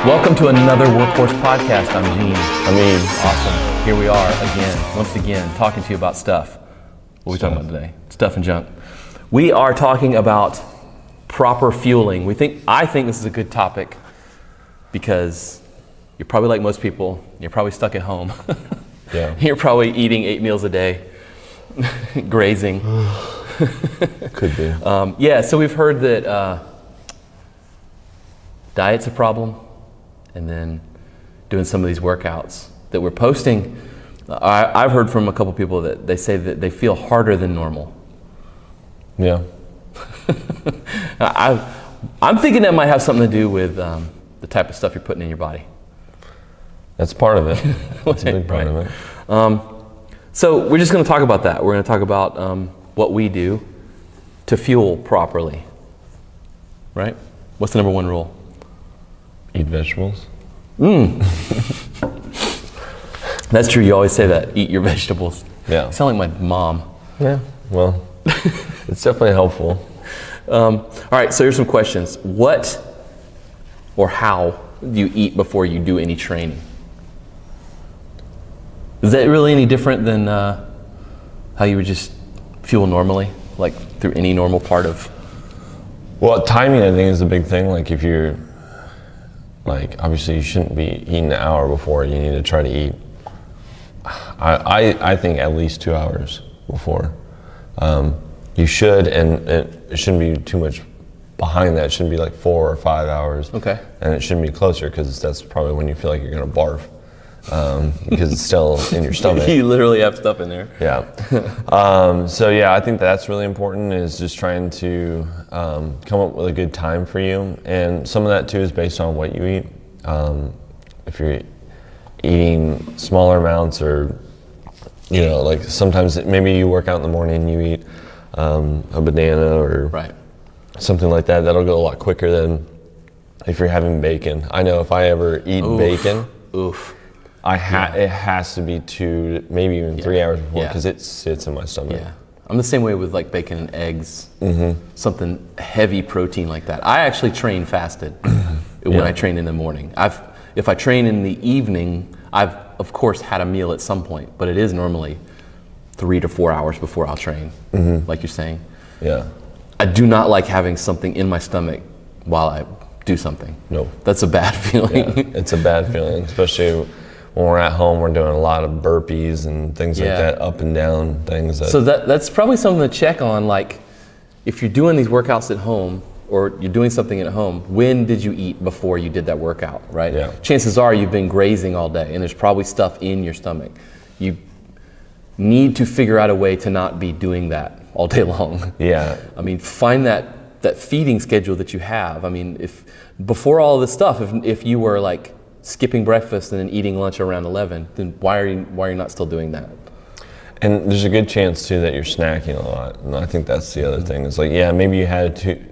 Welcome to another Workhorse podcast. I'm Gene. Awesome. Here we are once again, talking to you about stuff. What are we talking about today? Stuff and junk. We are talking about proper fueling. I think this is a good topic because you're probably like most people. You're probably stuck at home. Yeah. You're probably eating 8 meals a day, grazing. Could be. So we've heard that diet's a problem, and then doing some of these workouts that we're posting. I've heard from a couple people that they say that they feel harder than normal. Yeah. I'm thinking that might have something to do with the type of stuff you're putting in your body. That's part of it. That's a big part of it. So we're just going to talk about that. We're going to talk about what we do to fuel properly. Right? What's the number one rule? Eat vegetables. That's true. You always say that. Eat your vegetables. Yeah. You sound like my mom. Yeah. Well, it's definitely helpful. All right. So here's some questions. What or how do you eat before you do any training? Is that really any different than how you would just fuel normally, like through any normal part of? Well, timing I think is a big thing. Like if you're, obviously you shouldn't be eating an hour before. You need to try to eat, I think at least 2 hours before. You should, and it shouldn't be too much behind that. It shouldn't be like 4 or 5 hours. Okay. And it shouldn't be closer because that's probably when you feel like you're gonna barf. Because it's still in your stomach. You literally have stuff in there. Yeah. So yeah, I think that's really important, is just trying to come up with a good time for you. And some of that too is based on what you eat. If you're eating smaller amounts, or like sometimes maybe you work out in the morning and you eat a banana or something like that. That'll go a lot quicker than if you're having bacon. I know if I ever eat bacon, it has to be 2, maybe even 3 hours before, because it sits in my stomach. Yeah, I'm the same way with like bacon and eggs, something heavy protein like that. I actually train fasted when I train in the morning. If I train in the evening, I've of course had a meal at some point, but it is normally 3 to 4 hours before I'll train, like you're saying. Yeah. I do not like having something in my stomach while I do something. No. That's a bad feeling. Yeah, it's a bad feeling, especially when we're at home. We're doing a lot of burpees and things like that, up and down things. So that's probably something to check on. Like, if you're doing these workouts at home, or you're doing something at home, when did you eat before you did that workout, right? Yeah. Chances are you've been grazing all day, and there's probably stuff in your stomach. You need to figure out a way to not be doing that all day long. Yeah. I mean, find that feeding schedule that you have. I mean, if before all this stuff, if you were like skipping breakfast and then eating lunch around 11, then why are you not still doing that? And there's a good chance too that you're snacking a lot, and I think that's the other thing. It's like, maybe you had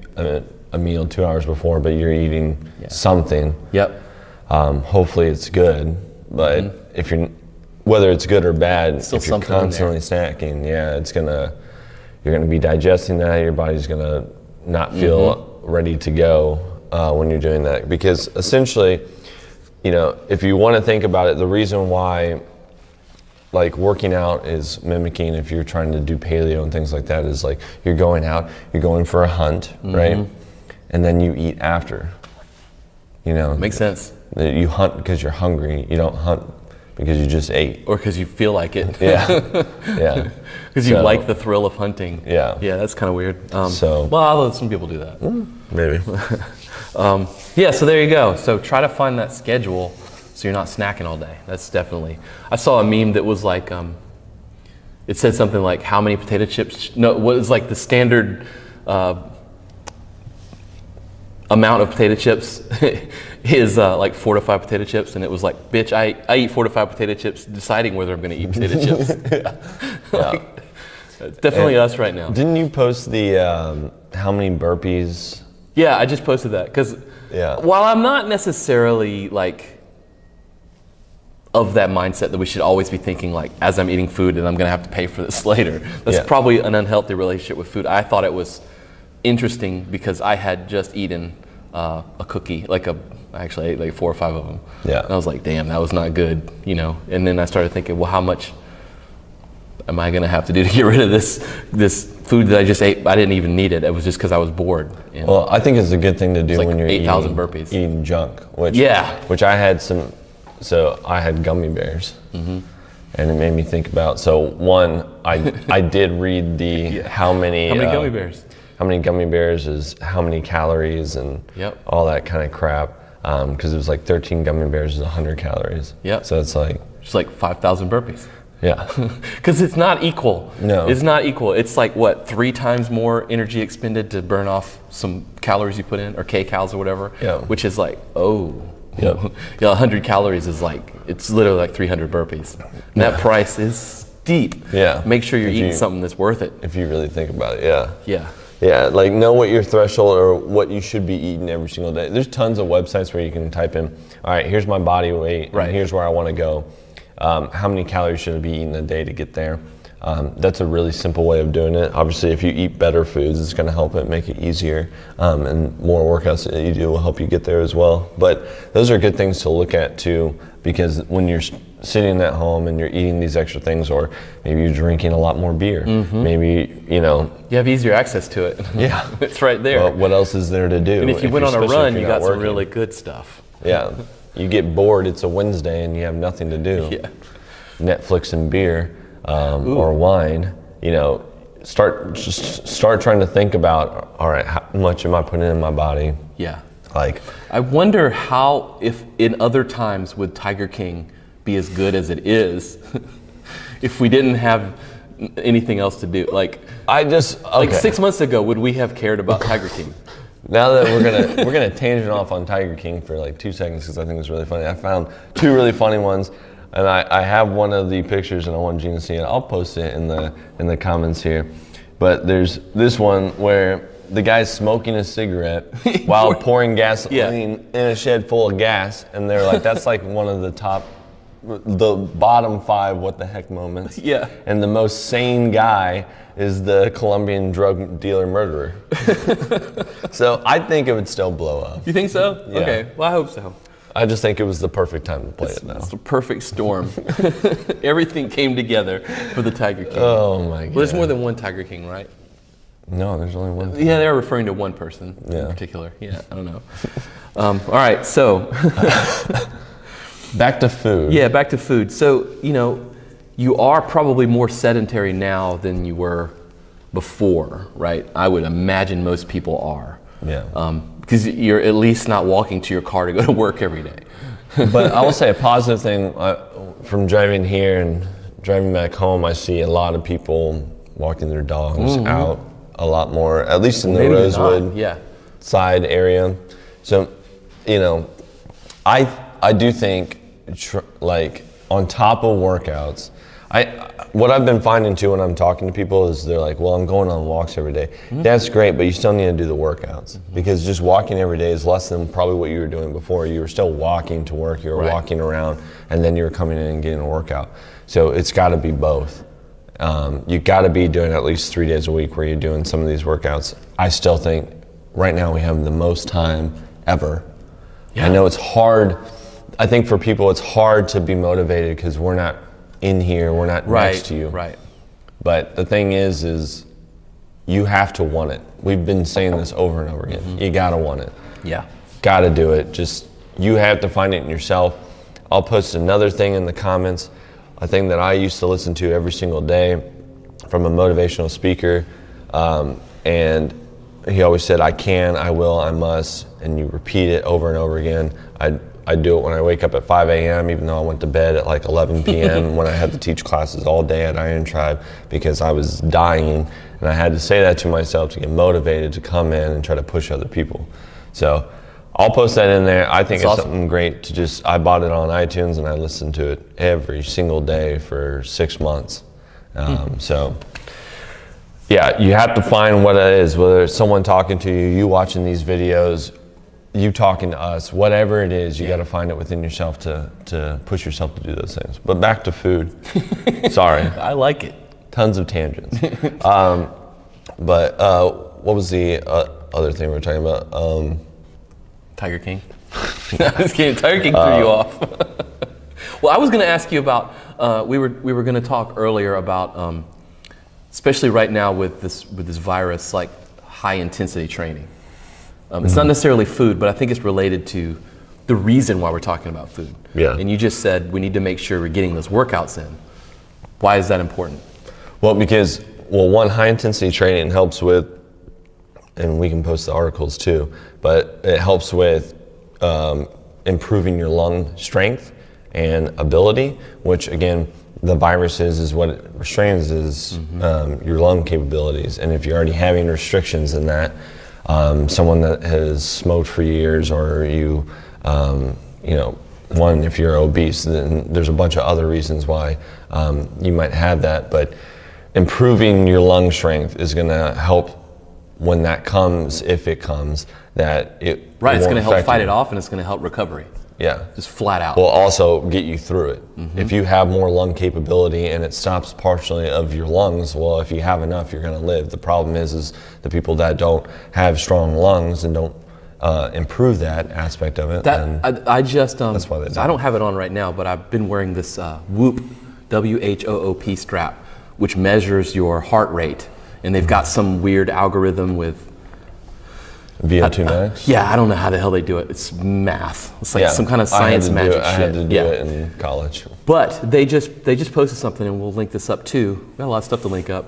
a meal 2 hours before, but you're eating something. Yep. Hopefully it's good, but if whether it's good or bad, if you're constantly snacking, you're gonna be digesting that. Your body's gonna not feel ready to go when you're doing that, because essentially, if you want to think about it, the reason why working out is mimicking, if you're trying to do paleo and things like that, is like you're going out, you're going for a hunt, right? And then you eat after. Makes sense. You hunt because you're hungry. You don't hunt because you just ate. Or because you feel like it. Yeah. Because you like the thrill of hunting. Yeah. Yeah, that's kind of weird. Well, some people do that. Maybe. So there you go. So try to find that schedule so you're not snacking all day. That's definitely. I saw a meme that was like, it said something like, how many potato chips? No, what is like the standard amount of potato chips is like 4 to 5 potato chips, and it was like, bitch, I eat 4 to 5 potato chips, deciding whether I'm going to eat potato chips. Definitely us right now. Didn't you post the how many burpees? Yeah, I just posted that because while I'm not necessarily of that mindset that we should always be thinking as I'm eating food and I'm going to have to pay for this later. That's probably an unhealthy relationship with food. I thought it was interesting because I had just eaten a cookie, like a I actually ate like 4 or 5 of them. Yeah. And I was like, damn, that was not good, you know. And then I started thinking, well, how much am I gonna have to do to get rid of this food that I just ate? I didn't even need it. It was just because I was bored. And well, I think it's a good thing to do like when you're 8,000 burpees. Eating junk. Which, yeah. Which I had some. So I had gummy bears, and it made me think about. So one, I did read the how many gummy bears. How many gummy bears is how many calories and all that kind of crap. Because it was like 13 gummy bears is 100 calories. Yep. So it's like just like 5,000 burpees. Yeah. Because it's not equal. No. It's not equal. It's like what, 3 times more energy expended to burn off some calories you put in, or kcals or whatever. Yeah. Which is like, oh. Yep. Yeah, 100 calories is like, it's literally like 300 burpees. And that price is steep. Yeah. Make sure you're eating something that's worth it. If you really think about it, yeah. Yeah. Yeah, like know what your threshold or what you should be eating every single day. There's tons of websites where you can type in, all right, here's my body weight, and here's where I want to go. How many calories should I be eating a day to get there? That's a really simple way of doing it. Obviously, if you eat better foods, it's going to help it make it easier, and more workouts that you do will help you get there as well. But those are good things to look at too, because when you're sitting at home and you're eating these extra things, or maybe you're drinking a lot more beer, maybe, you know. You have easier access to it. Yeah. It's right there. Well, what else is there to do? And if you went on a run, you got some really good stuff. Yeah. You get bored, it's a Wednesday and you have nothing to do. Yeah. Netflix and beer, or wine, you know, start trying to think about, all right, how much am I putting in my body? Yeah. Like, I wonder how, if in other times would Tiger King be as good as it is if we didn't have anything else to do. Like, like 6 months ago, would we have cared about Tiger King? Now that we're gonna tangent off on Tiger King for like 2 seconds because I think it's really funny. I found 2 really funny ones, and I have one of the pictures and I want Gina to see it. I'll post it in the comments here. But there's this one where the guy's smoking a cigarette while pouring gasoline in a shed full of gas, and they're like, that's like one of the bottom 5 what the heck moments. Yeah. And the most sane guy is the Colombian drug dealer murderer. So I think it would still blow up. You think so? Yeah. Okay, well I hope so. I just think it was the perfect time to play it now. It's the perfect storm. Everything came together for the Tiger King. Oh my God. Well, there's more than one Tiger King, right? No, there's only one. Yeah, they're referring to one person in particular. Yeah, I don't know. All right, so. Back to food. Yeah, back to food. So, you know, you are probably more sedentary now than you were before, right? I would imagine most people are. Yeah. Because you're at least not walking to your car to go to work every day. But I will say a positive thing from driving here and driving back home, I see a lot of people walking their dogs out a lot more, at least in the Rosewood side area. So, you know, I do think, like, on top of workouts, what I've been finding too when I'm talking to people is they're like, well, I'm going on walks every day. That's great, but you still need to do the workouts because just walking every day is less than probably what you were doing before. You were still walking to work, you were walking around, and then you were coming in and getting a workout. So it's got to be both. You got to be doing at least 3 days a week where you're doing some of these workouts. I still think right now we have the most time ever. Yeah. I know it's hard. I think for people it's hard to be motivated because we're not in here, we're not next to you. Right. But the thing is you have to want it. We've been saying this over and over again. You gotta want it. Yeah. Gotta do it. Just, you have to find it in yourself. I'll post another thing in the comments, a thing that I used to listen to every single day from a motivational speaker. And he always said, I can, I will, I must, and you repeat it over and over again. I do it when I wake up at 5 a.m., even though I went to bed at like 11 p.m. when I had to teach classes all day at Iron Tribe because I was dying, and I had to say that to myself to get motivated to come in and try to push other people. So I'll post that in there. I think it's awesome. Something great to just, I bought it on iTunes and I listened to it every single day for 6 months. So yeah, you have to find what it is, whether it's someone talking to you, you watching these videos, you talking to us, whatever it is, you got to find it within yourself to push yourself to do those things. But back to food. Sorry. I like it. Tons of tangents. But what was the other thing we were talking about? Tiger King. I'm just kidding. Tiger King threw you off. Well, I was going to ask you about. We were going to talk earlier about, especially right now with this virus, like high intensity training. It's not necessarily food, but I think it's related to the reason why we're talking about food. Yeah. And you just said we need to make sure we're getting those workouts in. Why is that important? Well, because one, high intensity training helps with, and we can post the articles too, but it helps with improving your lung strength and ability, which again, the virus is what it restrains is your lung capabilities. And if you're already having restrictions in that, someone that has smoked for years, or you know, one, if you're obese, then there's a bunch of other reasons why you might have that. But improving your lung strength is going to help when that comes, if it comes, that it right. It's going to help fight it off, and it's going to help recovery. Yeah, just flat out. Will also get you through it. If you have more lung capability and it stops partially of your lungs, well, if you have enough, you're going to live. The problem is the people that don't have strong lungs and don't improve that aspect of it. I just that's why I don't have it on right now, but I've been wearing this Whoop, WHOOP strap, which measures your heart rate, and they've got some weird algorithm with VO2 max? Yeah, I don't know how the hell they do it. It's math. It's like some kind of science magic shit. I had to do it in college. But they just posted something, and we'll link this up too. We've got a lot of stuff to link up.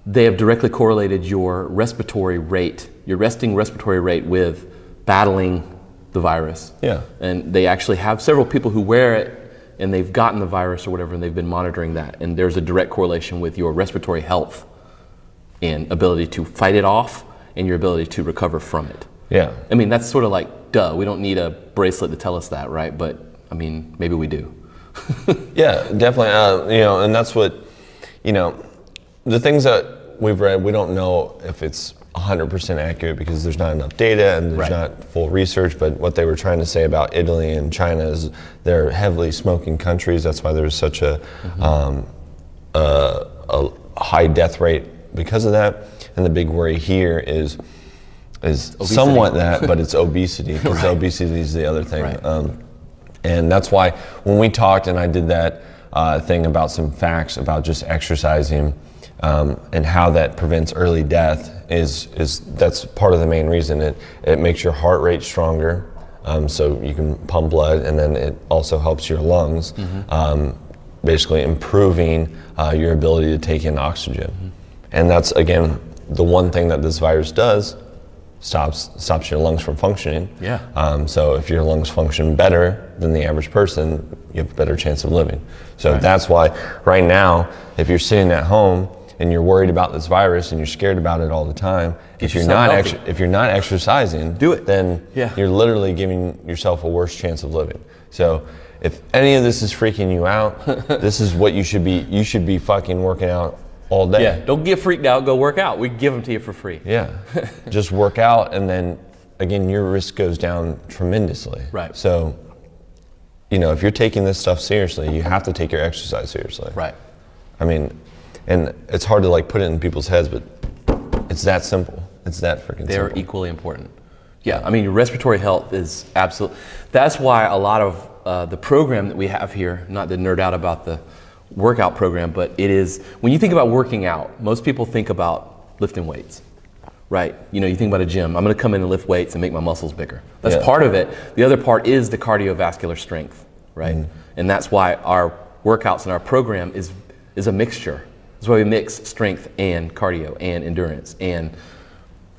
They have directly correlated your respiratory rate, your resting respiratory rate, with battling the virus. Yeah. And they actually have several people who wear it, and they've gotten the virus or whatever, and they've been monitoring that. And there's a direct correlation with your respiratory health and ability to fight it off, and your ability to recover from it. Yeah. I mean, that's sort of like, duh, we don't need a bracelet to tell us that, right? But, I mean, maybe we do. Yeah, definitely. You know, and that's what, you know, the things that we've read, we don't know if it's 100% accurate because there's not enough data and there's not full research, but what they were trying to say about Italy and China is they're heavily smoking countries. That's why there's such a high death rate because of that. And the big worry here is somewhat that, but it's obesity, because obesity is the other thing. Right. And that's why when we talked and I did that thing about some facts about just exercising and how that prevents early death is that's part of the main reason. It makes your heart rate stronger, so you can pump blood, and then it also helps your lungs, basically improving your ability to take in oxygen. And that's, again, the one thing that this virus does, stops your lungs from functioning. Yeah. So if your lungs function better than the average person, you have a better chance of living. So that's why right now, if you're sitting at home and you're worried about this virus and you're scared about it all the time, if you're not exercising, do it. Then you're literally giving yourself a worse chance of living. So if any of this is freaking you out, this is what you should be. You should be fucking working out all day. Yeah, don't get freaked out, go work out. We give them to you for free. Yeah, just work out, and then again, your risk goes down tremendously. Right. So, you know, if you're taking this stuff seriously, you have to take your exercise seriously. Right. I mean, and it's hard to like put it in people's heads, but it's that simple. It's that freaking simple. They're equally important. Yeah, I mean, your respiratory health is absolute. That's why a lot of the program that we have here, not to nerd out about the workout program, but it is, when you think about working out, most people think about lifting weights, right? You know, you think about a gym, I'm gonna come in and lift weights and make my muscles bigger. That's part of it. The other part is the cardiovascular strength, right? And that's why our workouts and our program is a mixture. That's why we mix strength and cardio and endurance and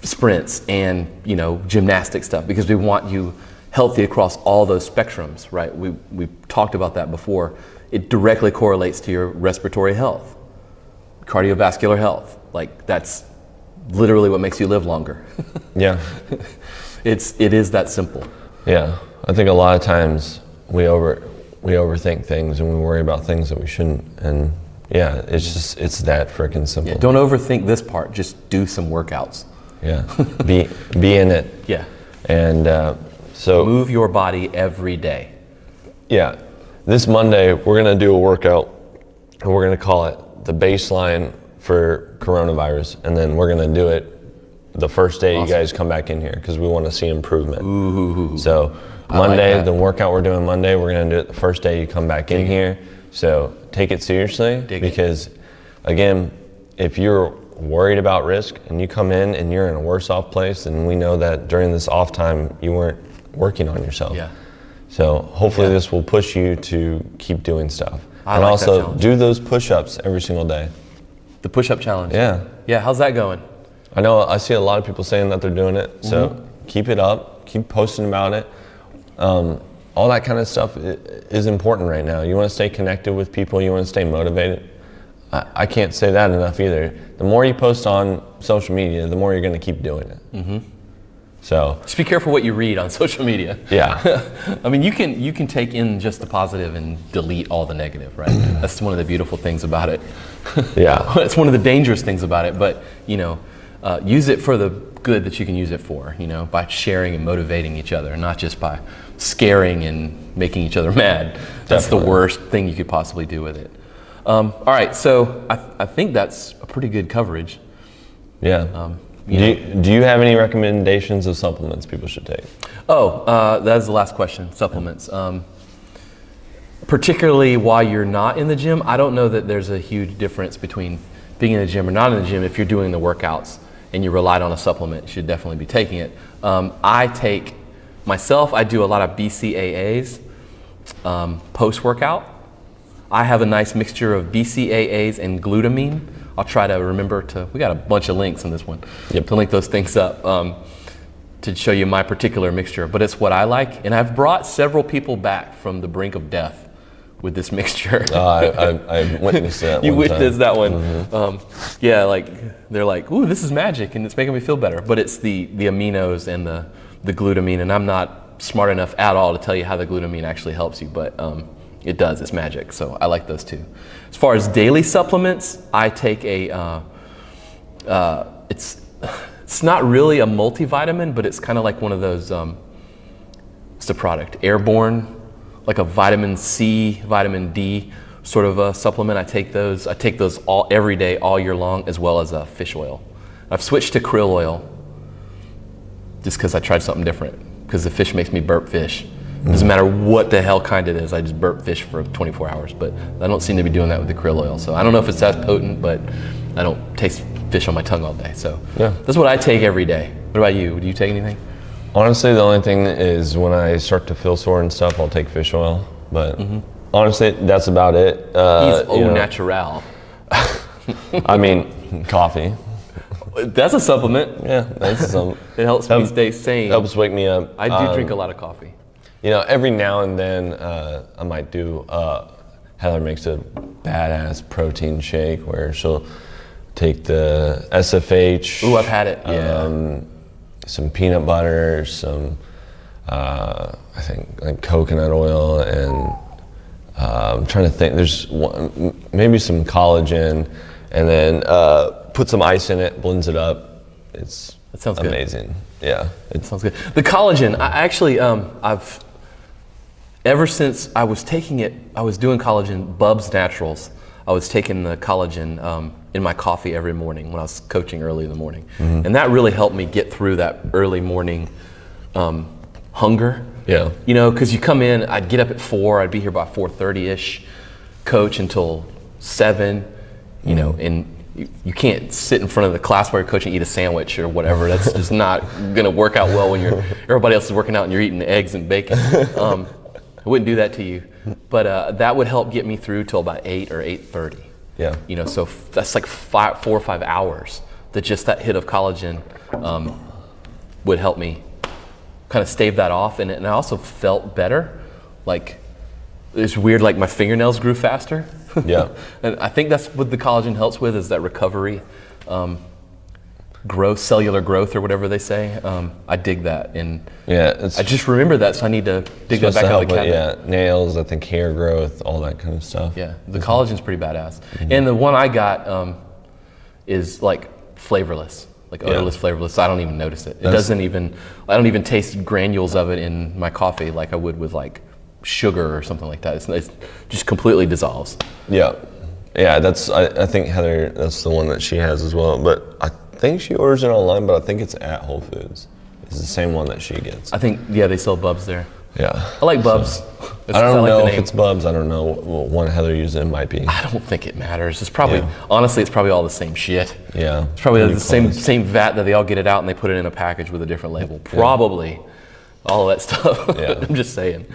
sprints and, you know, gymnastic stuff, because we want you healthy across all those spectrums, right? We talked about that before. It directly correlates to your respiratory health, cardiovascular health. Like, that's literally what makes you live longer. Yeah. It is that simple. Yeah. I think a lot of times we overthink things and we worry about things that we shouldn't. And yeah, it's that freaking simple. Yeah, don't overthink this part. Just do some workouts. Yeah. Be in it. Yeah. And so move your body every day. Yeah. This Monday, we're going to do a workout, and we're going to call it the baseline for coronavirus, and then we're going to do it the first day you guys come back in here because we want to see improvement. So Monday, the workout we're doing Monday, we're going to do it the first day you come back in here. So take it seriously because, again, if you're worried about risk and you come in and you're in a worse off place, then we know that during this off time you weren't working on yourself. So hopefully this will push you to keep doing stuff. And also do those push-ups every single day. The push-up challenge? Yeah, how's that going? I know I see a lot of people saying that they're doing it, so keep it up, keep posting about it. All that kind of stuff is important right now. You want to stay connected with people, you want to stay motivated. I can't say that enough either. The more you post on social media, the more you're going to keep doing it. So just be careful what you read on social media. I mean, you can take in just the positive and delete all the negative, right? That's one of the beautiful things about it. It's one of the dangerous things about it, but you know, use it for the good that you can use it for, you know, by sharing and motivating each other, not just by scaring and making each other mad. That's the worst thing you could possibly do with it. All right, so I think that's a pretty good coverage. Do you have any recommendations of supplements people should take? That's the last question, supplements. Particularly while you're not in the gym, I don't know that there's a huge difference between being in the gym or not in the gym. If you're doing the workouts and you relied on a supplement, you should definitely be taking it. I do a lot of BCAAs post-workout. I have a nice mixture of BCAAs and glutamine. I'll try to remember we got a bunch of links on this one, to link those things up to show you my particular mixture, but it's what I like. And I've brought several people back from the brink of death with this mixture. I witnessed that You witnessed that one. Yeah, like they're like, ooh, this is magic and it's making me feel better. But it's the aminos and the glutamine, and I'm not smart enough at all to tell you how the glutamine actually helps you, but it does, it's magic, so I like those too. As far as daily supplements, I take it's not really a multivitamin, but it's kind of like one of those, what's the product? Airborne, like a vitamin C, vitamin D sort of a supplement. I take those every day, all year long, as well as fish oil. I've switched to krill oil just because I tried something different, because the fish makes me burp fish. Doesn't matter what the hell kind it is, I just burp fish for 24 hours, but I don't seem to be doing that with the krill oil. So I don't know if it's that potent, but I don't taste fish on my tongue all day. So that's what I take every day. What about you? Do you take anything? Honestly, the only thing is when I start to feel sore and stuff, I'll take fish oil. But honestly, that's about it. He's au natural. I mean, coffee. That's a supplement. Yeah, that's a supplement. It helps me stay sane. Helps wake me up. I do drink a lot of coffee. You know, every now and then I might do, Heather makes a badass protein shake where she'll take the SFH. Ooh, I've had it. Yeah. Some peanut butter, some, I think like coconut oil, and I'm trying to think, there's maybe some collagen, and then put some ice in it, blends it up. That sounds amazing. Good. Yeah. It sounds good. The collagen, I actually, ever since I was taking it, I was doing collagen, Bub's Naturals. I was taking the collagen in my coffee every morning when I was coaching early in the morning. And that really helped me get through that early morning hunger. Yeah. You know, because you come in, I'd get up at 4, I'd be here by 4:30-ish, coach until 7, you know, and you can't sit in front of the class while you're coaching and eat a sandwich or whatever. That's just not gonna work out well when everybody else is working out and you're eating eggs and bacon. I wouldn't do that to you, but that would help get me through till about 8 or 8:30. Yeah. You know, so that's like 4 or 5 hours that just that hit of collagen would help me kind of stave that off. And I also felt better. Like, it's weird, like my fingernails grew faster. Yeah. And I think that's what the collagen helps with, is that recovery, growth, cellular growth, or whatever they say. I dig that, and I just remember that, so I need to dig that back out of the cabinet. Yeah, nails, I think hair growth, all that kind of stuff. Yeah, the collagen's pretty badass. And the one I got is like flavorless, like odorless, flavorless. So I don't even notice it. I don't even taste granules of it in my coffee like I would with like sugar or something like that. It just completely dissolves. Yeah. Yeah, I think Heather, that's the one that she has as well. But think she orders it online, but I think it's at Whole Foods. It's the same one that she gets. I think, yeah, they sell Bubs there. Yeah. I like Bubs. I don't know if it's Bubs. I don't know what one Heather uses. It might be. I don't think it matters. It's probably, honestly, it's probably all the same shit. Yeah. It's probably the same vat that they all get it out and they put it in a package with a different label. Probably all of that stuff. Yeah. I'm just saying.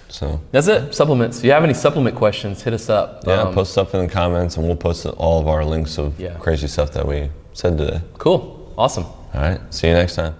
So that's it. Supplements. If you have any supplement questions, hit us up. Yeah, post stuff in the comments and we'll post all of our links of crazy stuff that we said today. Cool. Awesome. All right. See you next time.